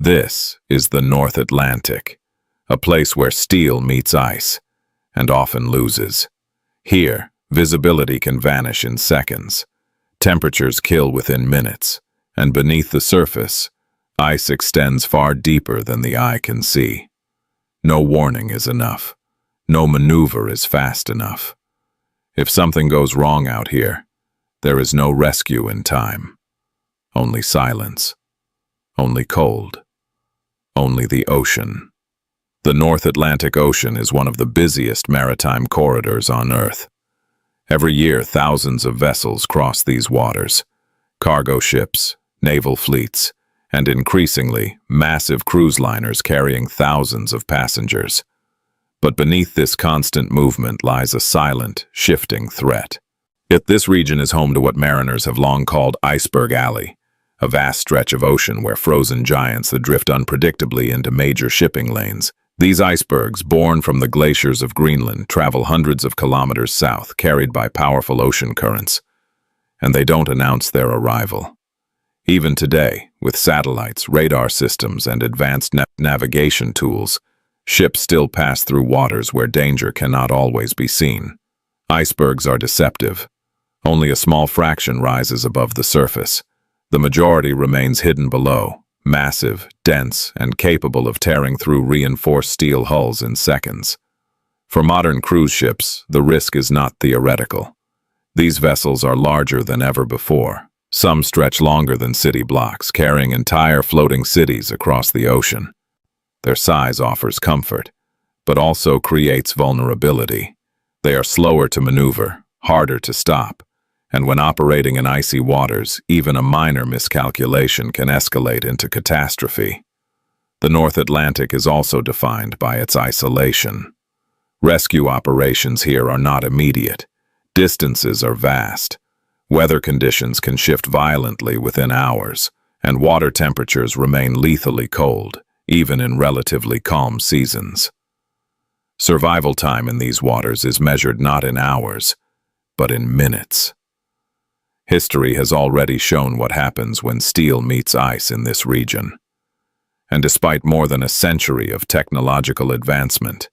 This is the North Atlantic, a place where steel meets ice, and often loses. Here, visibility can vanish in seconds, temperatures kill within minutes, and beneath the surface, ice extends far deeper than the eye can see. No warning is enough. No maneuver is fast enough. If something goes wrong out here, there is no rescue in time. Only silence. Only cold. Only the ocean. The North Atlantic Ocean is one of the busiest maritime corridors on Earth. Every year, thousands of vessels cross these waters. Cargo ships, naval fleets, and increasingly, massive cruise liners carrying thousands of passengers. But beneath this constant movement lies a silent, shifting threat. Yet this region is home to what mariners have long called Iceberg Alley, a vast stretch of ocean where frozen giants that drift unpredictably into major shipping lanes. These icebergs, born from the glaciers of Greenland, travel hundreds of kilometers south, carried by powerful ocean currents. And they don't announce their arrival. Even today, with satellites, radar systems, and advanced navigation tools, ships still pass through waters where danger cannot always be seen. Icebergs are deceptive. Only a small fraction rises above the surface. The majority remains hidden below, massive, dense, and capable of tearing through reinforced steel hulls in seconds. For modern cruise ships, the risk is not theoretical. These vessels are larger than ever before. Some stretch longer than city blocks, carrying entire floating cities across the ocean. Their size offers comfort, but also creates vulnerability. They are slower to maneuver, harder to stop, and when operating in icy waters, even a minor miscalculation can escalate into catastrophe. The North Atlantic is also defined by its isolation. Rescue operations here are not immediate. Distances are vast. Weather conditions can shift violently within hours, and water temperatures remain lethally cold, even in relatively calm seasons. Survival time in these waters is measured not in hours, but in minutes. History has already shown what happens when steel meets ice in this region. And despite more than a century of technological advancement,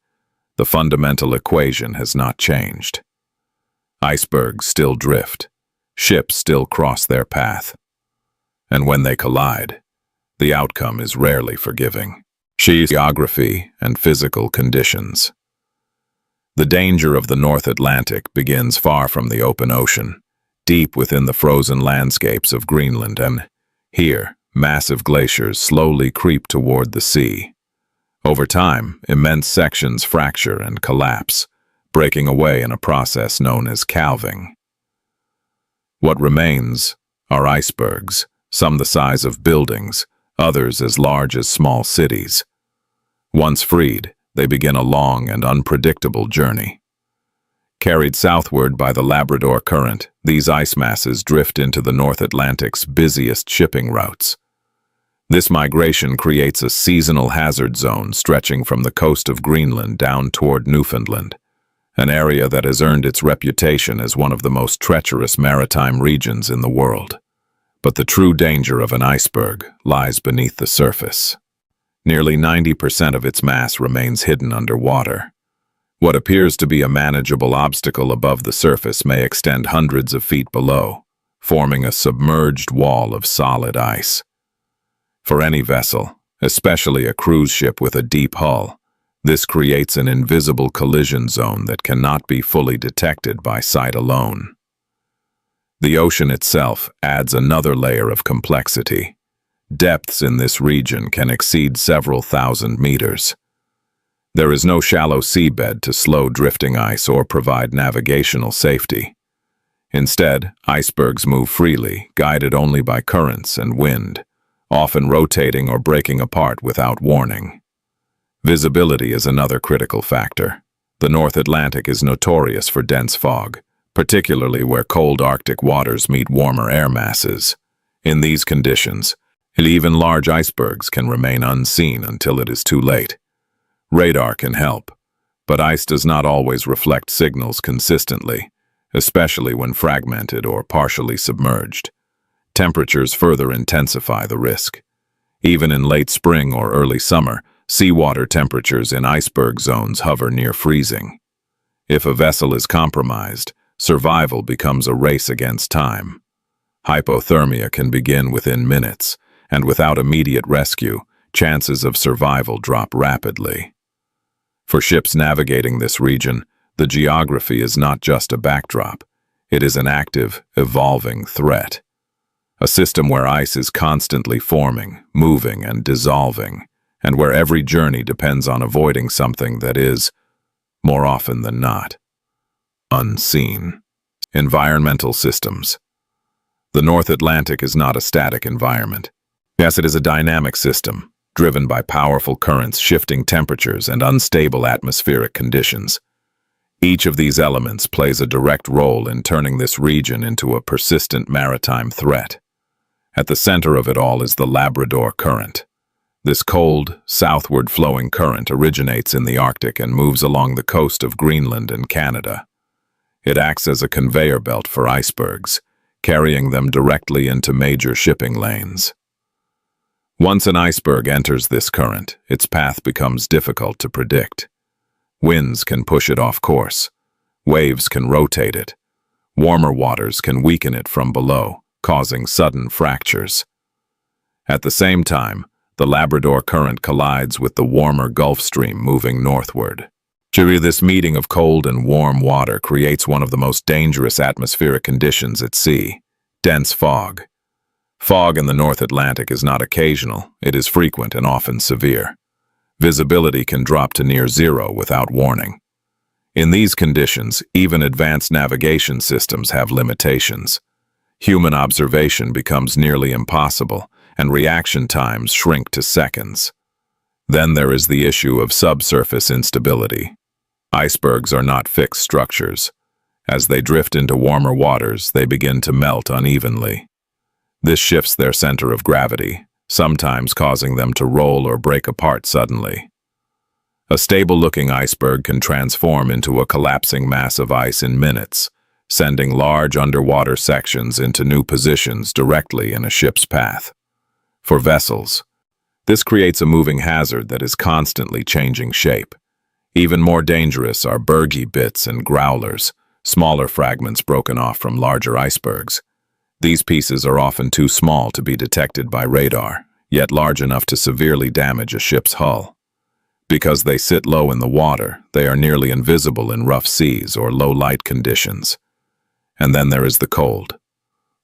the fundamental equation has not changed. Icebergs still drift, ships still cross their path, and when they collide, the outcome is rarely forgiving. Geography and physical conditions. The danger of the North Atlantic begins far from the open ocean, deep within the frozen landscapes of Greenland, and here, massive glaciers slowly creep toward the sea. Over time, immense sections fracture and collapse, breaking away in a process known as calving. What remains are icebergs, some the size of buildings, others as large as small cities. Once freed, they begin a long and unpredictable journey. Carried southward by the Labrador Current, these ice masses drift into the North Atlantic's busiest shipping routes. This migration creates a seasonal hazard zone stretching from the coast of Greenland down toward Newfoundland, an area that has earned its reputation as one of the most treacherous maritime regions in the world. But the true danger of an iceberg lies beneath the surface. Nearly 90% of its mass remains hidden underwater. What appears to be a manageable obstacle above the surface may extend hundreds of feet below, forming a submerged wall of solid ice. For any vessel, especially a cruise ship with a deep hull, this creates an invisible collision zone that cannot be fully detected by sight alone. The ocean itself adds another layer of complexity. Depths in this region can exceed several thousand meters. There is no shallow seabed to slow drifting ice or provide navigational safety. Instead, icebergs move freely, guided only by currents and wind, often rotating or breaking apart without warning. Visibility is another critical factor. The North Atlantic is notorious for dense fog, particularly where cold Arctic waters meet warmer air masses. In these conditions, even large icebergs can remain unseen until it is too late. Radar can help, but ice does not always reflect signals consistently, especially when fragmented or partially submerged. Temperatures further intensify the risk. Even in late spring or early summer, seawater temperatures in iceberg zones hover near freezing. If a vessel is compromised, survival becomes a race against time. Hypothermia can begin within minutes, and without immediate rescue, chances of survival drop rapidly. For ships navigating this region, the geography is not just a backdrop. It is an active, evolving threat. A system where ice is constantly forming, moving, and dissolving, and where every journey depends on avoiding something that is, more often than not, unseen. Environmental systems. The North Atlantic is not a static environment. Yes, it is a dynamic system, driven by powerful currents, shifting temperatures, and unstable atmospheric conditions. Each of these elements plays a direct role in turning this region into a persistent maritime threat. At the center of it all is the Labrador Current. This cold, southward-flowing current originates in the Arctic and moves along the coast of Greenland and Canada. It acts as a conveyor belt for icebergs, carrying them directly into major shipping lanes. Once an iceberg enters this current, its path becomes difficult to predict. Winds can push it off course. Waves can rotate it. Warmer waters can weaken it from below, causing sudden fractures. At the same time, the Labrador Current collides with the warmer Gulf Stream moving northward. This meeting of cold and warm water creates one of the most dangerous atmospheric conditions at sea: dense fog. Fog in the North Atlantic is not occasional, it is frequent and often severe. Visibility can drop to near zero without warning. In these conditions, even advanced navigation systems have limitations. Human observation becomes nearly impossible, and reaction times shrink to seconds. Then there is the issue of subsurface instability. Icebergs are not fixed structures. As they drift into warmer waters, they begin to melt unevenly. This shifts their center of gravity, sometimes causing them to roll or break apart suddenly. A stable-looking iceberg can transform into a collapsing mass of ice in minutes, sending large underwater sections into new positions directly in a ship's path. For vessels, this creates a moving hazard that is constantly changing shape. Even more dangerous are bergy bits and growlers, smaller fragments broken off from larger icebergs. These pieces are often too small to be detected by radar, yet large enough to severely damage a ship's hull. Because they sit low in the water, they are nearly invisible in rough seas or low-light conditions. And then there is the cold.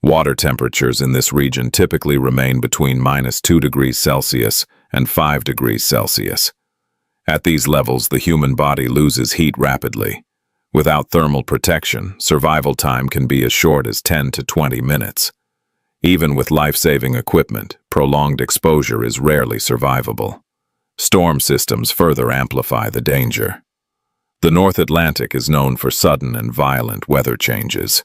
Water temperatures in this region typically remain between -2°C and 5°C. At these levels, the human body loses heat rapidly. Without thermal protection, survival time can be as short as 10 to 20 minutes. Even with life-saving equipment, prolonged exposure is rarely survivable. Storm systems further amplify the danger. The North Atlantic is known for sudden and violent weather changes.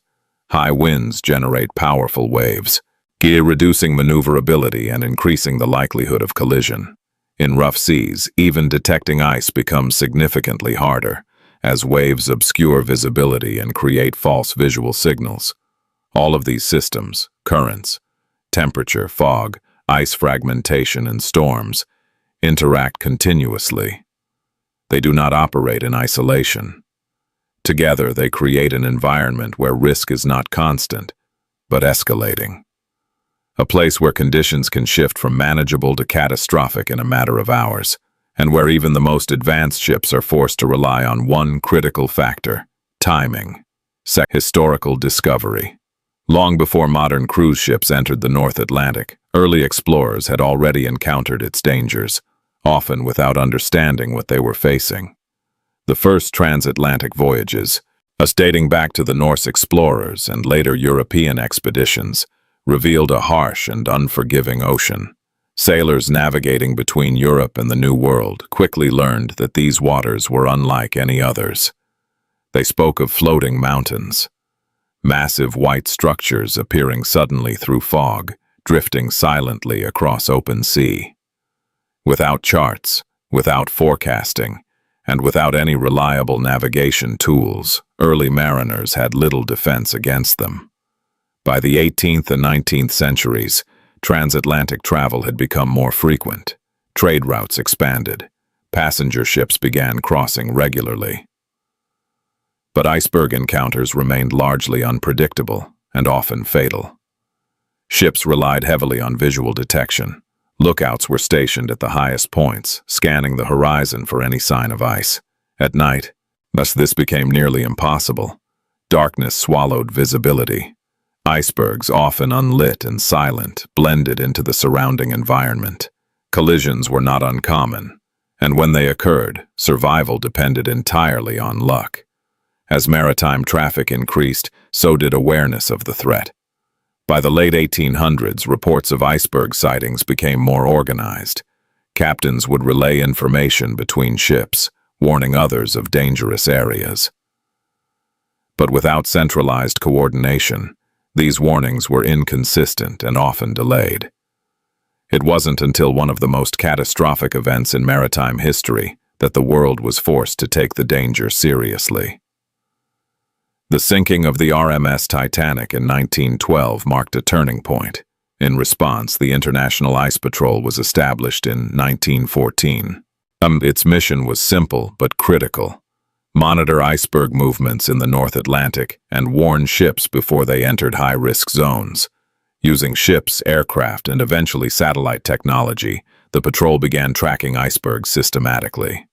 High winds generate powerful waves, reducing maneuverability and increasing the likelihood of collision. In rough seas, even detecting ice becomes significantly harder, as waves obscure visibility and create false visual signals. All of these systems, currents, temperature, fog, ice fragmentation, and storms, interact continuously. They do not operate in isolation. Together, they create an environment where risk is not constant, but escalating. A place where conditions can shift from manageable to catastrophic in a matter of hours, and where even the most advanced ships are forced to rely on one critical factor: timing. Historical discovery. Long before modern cruise ships entered the North Atlantic, early explorers had already encountered its dangers, often without understanding what they were facing. The first transatlantic voyages, dating back to the Norse explorers and later European expeditions, revealed a harsh and unforgiving ocean. Sailors navigating between Europe and the New World quickly learned that these waters were unlike any others. They spoke of floating mountains, massive white structures appearing suddenly through fog, drifting silently across open sea. Without charts, without forecasting, and without any reliable navigation tools, early mariners had little defense against them. By the 18th and 19th centuries, Transatlantic travel had become more frequent. Trade routes expanded. Passenger ships began crossing regularly. But iceberg encounters remained largely unpredictable and often fatal. Ships relied heavily on visual detection. Lookouts were stationed at the highest points, scanning the horizon for any sign of ice. At night, thus this became nearly impossible. Darkness swallowed visibility. Icebergs, often unlit and silent, blended into the surrounding environment. Collisions were not uncommon, and when they occurred, survival depended entirely on luck. As maritime traffic increased, so did awareness of the threat. By the late 1800s, reports of iceberg sightings became more organized. Captains would relay information between ships, warning others of dangerous areas. But without centralized coordination, these warnings were inconsistent and often delayed. It wasn't until one of the most catastrophic events in maritime history that the world was forced to take the danger seriously. The sinking of the RMS Titanic in 1912 marked a turning point. In response, the International Ice Patrol was established in 1914. Its mission was simple but critical: monitor iceberg movements in the North Atlantic and warn ships before they entered high-risk zones. Using ships, aircraft, and eventually satellite technology, the patrol began tracking icebergs systematically.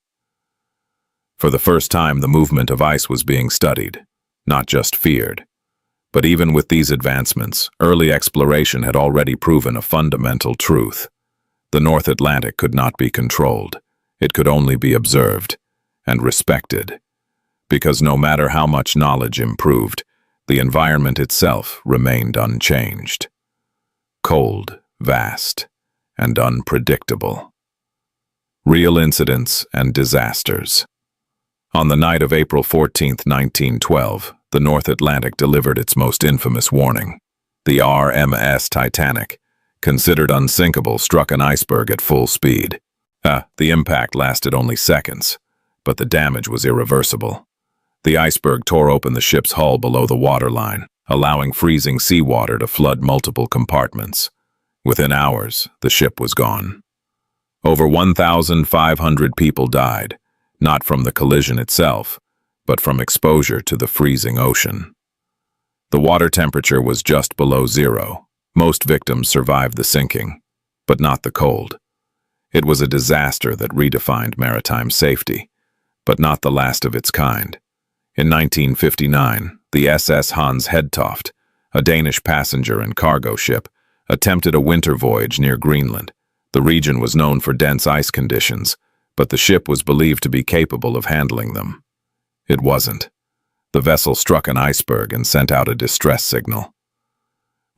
For the first time, the movement of ice was being studied, not just feared. But even with these advancements, early exploration had already proven a fundamental truth. The North Atlantic could not be controlled. It could only be observed and respected. Because no matter how much knowledge improved, the environment itself remained unchanged. Cold, vast, and unpredictable. Real incidents and disasters. On the night of April 14, 1912, the North Atlantic delivered its most infamous warning. The RMS Titanic, considered unsinkable, struck an iceberg at full speed. The impact lasted only seconds, but the damage was irreversible. The iceberg tore open the ship's hull below the waterline, allowing freezing seawater to flood multiple compartments. Within hours, the ship was gone. Over 1,500 people died, not from the collision itself, but from exposure to the freezing ocean. The water temperature was just below zero. Most victims survived the sinking, but not the cold. It was a disaster that redefined maritime safety, but not the last of its kind. In 1959, the SS Hans Hedtoft, a Danish passenger and cargo ship, attempted a winter voyage near Greenland. The region was known for dense ice conditions, but the ship was believed to be capable of handling them. It wasn't. The vessel struck an iceberg and sent out a distress signal.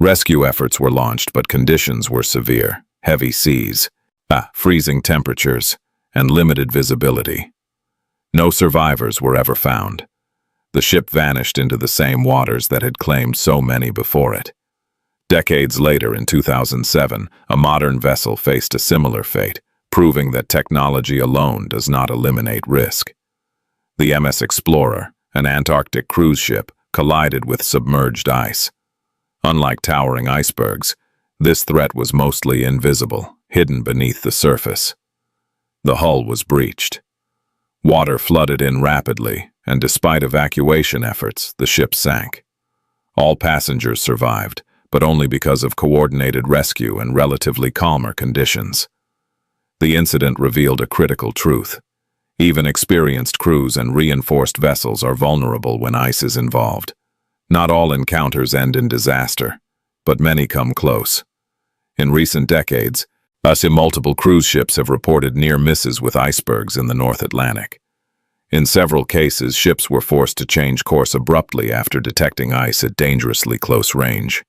Rescue efforts were launched, but conditions were severe: heavy seas, freezing temperatures, and limited visibility. No survivors were ever found. The ship vanished into the same waters that had claimed so many before it. Decades later, in 2007, a modern vessel faced a similar fate, proving that technology alone does not eliminate risk. The MS Explorer, an Antarctic cruise ship, collided with submerged ice. Unlike towering icebergs, this threat was mostly invisible, hidden beneath the surface. The hull was breached. Water flooded in rapidly, and despite evacuation efforts, the ship sank. All passengers survived, but only because of coordinated rescue and relatively calmer conditions. The incident revealed a critical truth. Even experienced crews and reinforced vessels are vulnerable when ice is involved. Not all encounters end in disaster, but many come close. In recent decades, multiple cruise ships have reported near misses with icebergs in the North Atlantic. In several cases, ships were forced to change course abruptly after detecting ice at dangerously close range.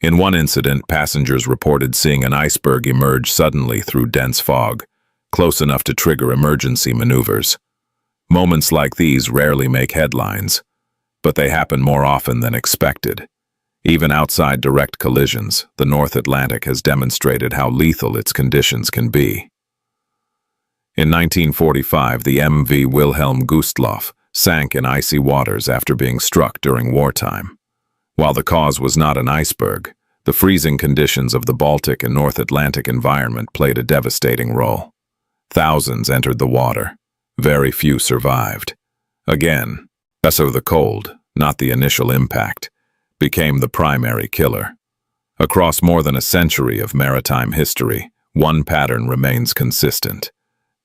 In one incident, passengers reported seeing an iceberg emerge suddenly through dense fog, close enough to trigger emergency maneuvers. Moments like these rarely make headlines, but they happen more often than expected. Even outside direct collisions, the North Atlantic has demonstrated how lethal its conditions can be. In 1945, the MV Wilhelm Gustloff sank in icy waters after being struck during wartime. While the cause was not an iceberg, The freezing conditions of the Baltic and North Atlantic environment played a devastating role. Thousands entered the water. Very few survived. Again, so the cold, not the initial impact, became the primary killer. Across more than a century of maritime history, one pattern remains consistent.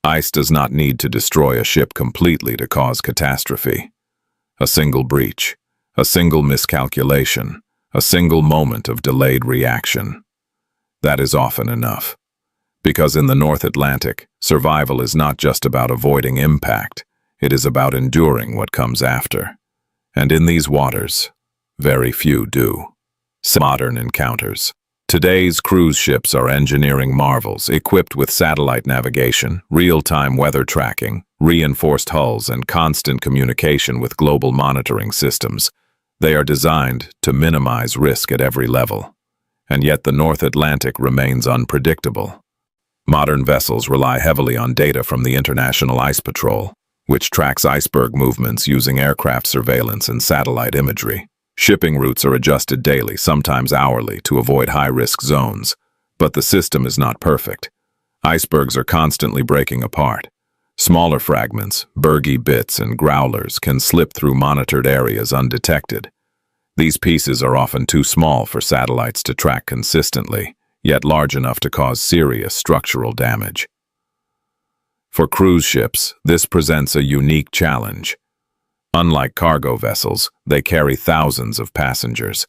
Ice does not need to destroy a ship completely to cause catastrophe. A single breach, a single miscalculation, a single moment of delayed reaction. That is often enough. Because in the North Atlantic, survival is not just about avoiding impact, it is about enduring what comes after. And in these waters, very few do. Modern encounters. Today's cruise ships are engineering marvels equipped with satellite navigation, real-time weather tracking, reinforced hulls, and constant communication with global monitoring systems. They are designed to minimize risk at every level. And yet the North Atlantic remains unpredictable. Modern vessels rely heavily on data from the International Ice Patrol, which tracks iceberg movements using aircraft surveillance and satellite imagery. Shipping routes are adjusted daily, sometimes hourly, to avoid high-risk zones. But the system is not perfect. Icebergs are constantly breaking apart. Smaller fragments, bergy bits, and growlers can slip through monitored areas undetected. These pieces are often too small for satellites to track consistently, yet large enough to cause serious structural damage. For cruise ships, this presents a unique challenge. Unlike cargo vessels, they carry thousands of passengers.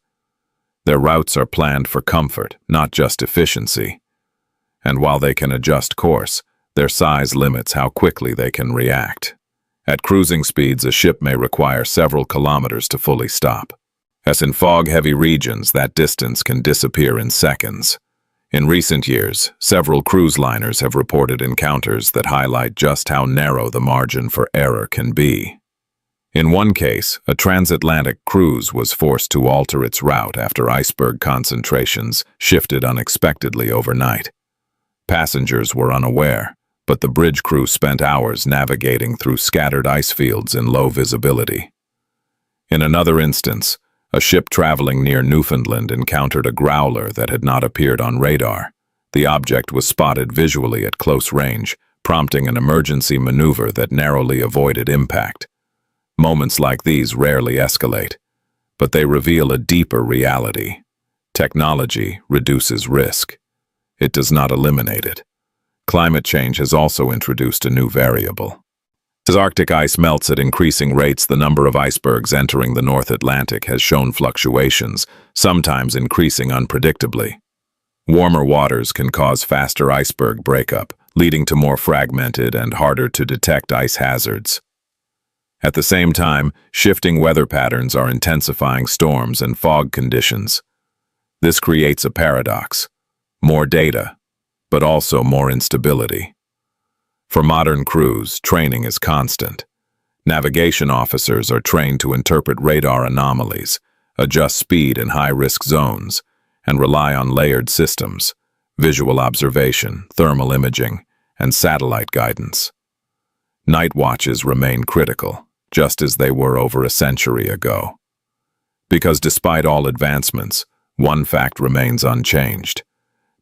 Their routes are planned for comfort, not just efficiency. And while they can adjust course, their size limits how quickly they can react. At cruising speeds, a ship may require several kilometers to fully stop. As in fog-heavy regions, that distance can disappear in seconds. In recent years, several cruise liners have reported encounters that highlight just how narrow the margin for error can be. In one case, a transatlantic cruise was forced to alter its route after iceberg concentrations shifted unexpectedly overnight. Passengers were unaware, but the bridge crew spent hours navigating through scattered ice fields in low visibility. In another instance, a ship traveling near Newfoundland encountered a growler that had not appeared on radar. The object was spotted visually at close range, prompting an emergency maneuver that narrowly avoided impact. Moments like these rarely escalate, but they reveal a deeper reality. Technology reduces risk. It does not eliminate it. Climate change has also introduced a new variable. As Arctic ice melts at increasing rates, the number of icebergs entering the North Atlantic has shown fluctuations, sometimes increasing unpredictably. Warmer waters can cause faster iceberg breakup, leading to more fragmented and harder to detect ice hazards. At the same time, shifting weather patterns are intensifying storms and fog conditions. This creates a paradox: more data, but also more instability. For modern crews, training is constant. Navigation officers are trained to interpret radar anomalies, adjust speed in high-risk zones, and rely on layered systems: visual observation, thermal imaging, and satellite guidance. Night watches remain critical, just as they were over a century ago. Because despite all advancements, one fact remains unchanged.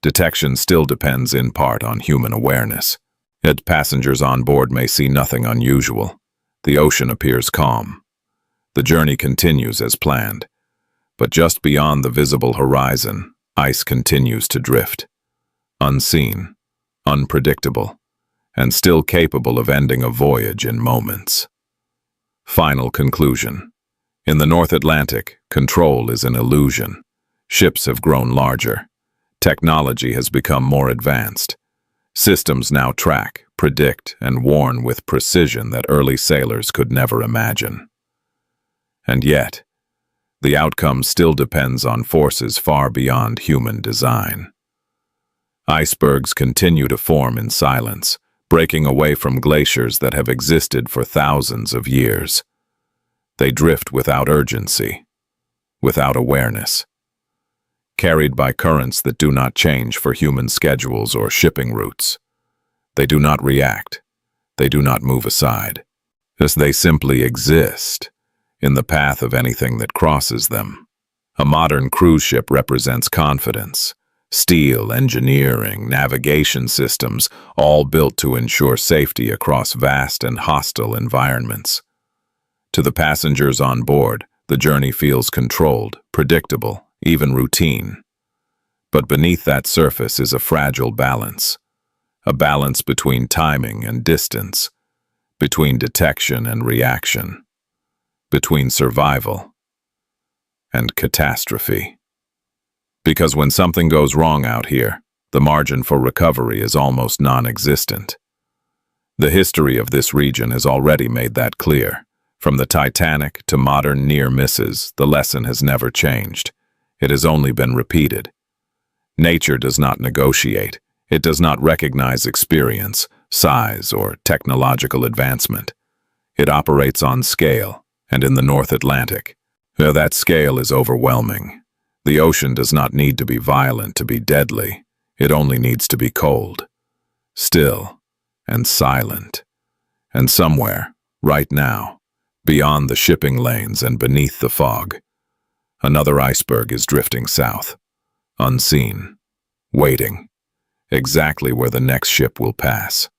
Detection still depends in part on human awareness. Yet passengers on board may see nothing unusual. The ocean appears calm. The journey continues as planned. But just beyond the visible horizon, ice continues to drift. Unseen, unpredictable, and still capable of ending a voyage in moments. Final conclusion. In the North Atlantic, control is an illusion. Ships have grown larger. Technology has become more advanced. Systems now track, predict, and warn with precision that early sailors could never imagine. And yet, the outcome still depends on forces far beyond human design. Icebergs continue to form in silence, breaking away from glaciers that have existed for thousands of years. They drift without urgency, without awareness, carried by currents that do not change for human schedules or shipping routes. They do not react. They do not move aside, as they simply exist in the path of anything that crosses them. A modern cruise ship represents confidence. Steel, engineering, navigation systems, all built to ensure safety across vast and hostile environments. To the passengers on board, the journey feels controlled, predictable, even routine. But beneath that surface is a fragile balance. A balance between timing and distance, between detection and reaction, between survival and catastrophe. Because when something goes wrong out here, the margin for recovery is almost non-existent. The history of this region has already made that clear. From the Titanic to modern near misses, the lesson has never changed. It has only been repeated. Nature does not negotiate. It does not recognize experience, size, or technological advancement. It operates on scale, and in the North Atlantic, that scale is overwhelming. The ocean does not need to be violent to be deadly. It only needs to be cold, still, and silent. And somewhere, right now, beyond the shipping lanes and beneath the fog, another iceberg is drifting south, unseen, waiting, exactly where the next ship will pass.